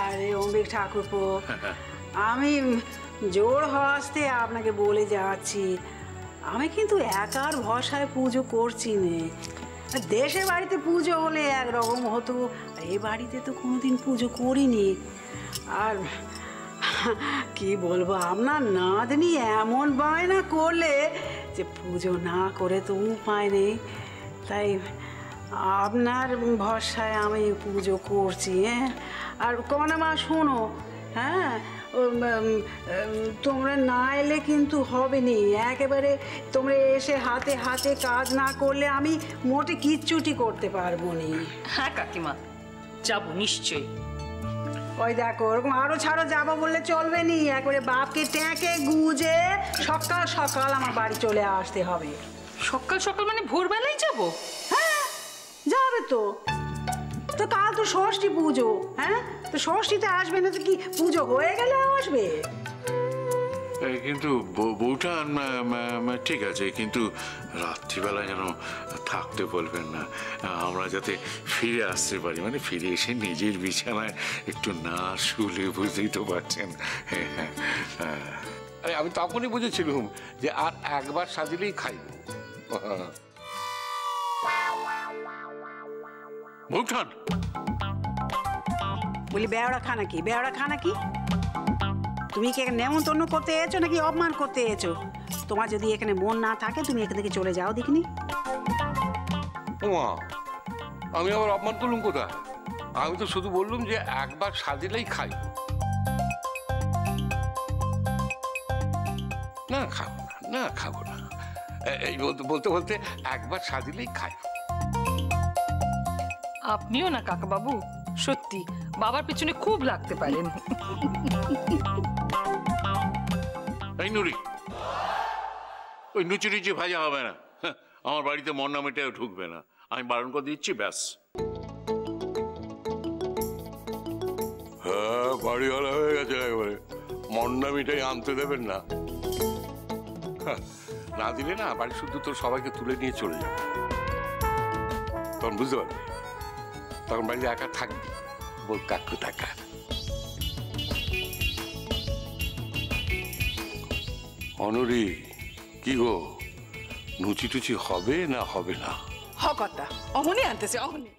আরে অম্বিক ঠাকুরপো, আমি জোর হস্তে আপনাকে বলে যাচ্ছি, আমি কিন্তু একার ভরসায় পুজো করছি নে। দেশের বাড়িতে পুজো হলে একরকম হতো, এই বাড়িতে তো কোনোদিন পুজো করিনি। আর কি বলবো, আপনার নাতনি এমন বায়না করলে যে পুজো না করে তো উপায় নেই, তাই আপনার ভরসায় আমি পুজো করছি। হ্যাঁ, আর কনা মা শোনো, হ্যাঁ তোমরা না এলে কিন্তু হবে নি, একেবারে তোমরা এসে হাতে হাতে কাজ না করলে আমি মোটে কিচ্ছুটি করতে পারবো নি। হ্যাঁ কাকিমা, যাবো নিশ্চয়ই। ওই দেখো, ওরকম আরো ছাড়ো যাবো বললে চলবে নি, একবারে বাপকে ট্যাঁকে গুজে সকাল সকাল আমার বাড়ি চলে আসতে হবে। সকাল সকাল মানে ভোরবেলায় যাবো? হ্যাঁ যাবে তো, তো কাল তো ষষ্ঠী পুজো। হ্যাঁ, তো ষষ্ঠীতে আসবে না তো কি পুজো হয়ে গেলে আসবে? কিন্তু বউটা ঠিক আছে, কিন্তু রাত্রিবেলা যেন থাকতে বলবেন না, আমরা যাতে ফিরে আসতে পারি, মানে ফিরে এসে নিজের বিছানায় একটু না শুলে, বুঝতেই তো পারছেন। আরে আমি তখনই বুঝেছিলাম যে আর একবার সাজিলেই খাইব। বউঠান বলি বেওড়া খানা কি, বেওড়া খানা কি? তুমি কি এখানে নেমন্তন্ন করতে এসেছো নাকি অপমান করতে এসেছো? তোমার যদি এখানে মন না থাকে তুমি এখান থেকে চলে যাও দেখিনি। আমি আবার অপমান করলুম কোথায়? আমি তো শুধু বললুম যে একবার সাজিলেই খাই। না খাবো না, না খাবো না, এই বলতে বলতে একবার সাজিলেই খাই। আপনিও না কাকা বাবু, সত্যি বাবার পেছনে খুব লাগতে পারেন। এই নুরি, ওই নুচুরিচি ভাজা হবে না, আমার বাড়িতে মন্না মেটেও ঢুকবে না, আমি বারণ করে দিচ্ছি, ব্যাস। হ্যাঁ, বাড়িওয়ালা হয়ে গেছে একবারে, মন্না মিঠাই আনতে দেবেন না। না দিলে না বাড়ি শুধু তোর সবাইকে তুলে নিয়ে চলে যাবে, তখন বুঝতে পারবি, তখন বাড়িতে একা থাকবি, বল কাকু টাকা। অনরি, কি গো, লুচি টুচি হবে না হবে না? হ কথা, অমনি আনতেছে, অমনি।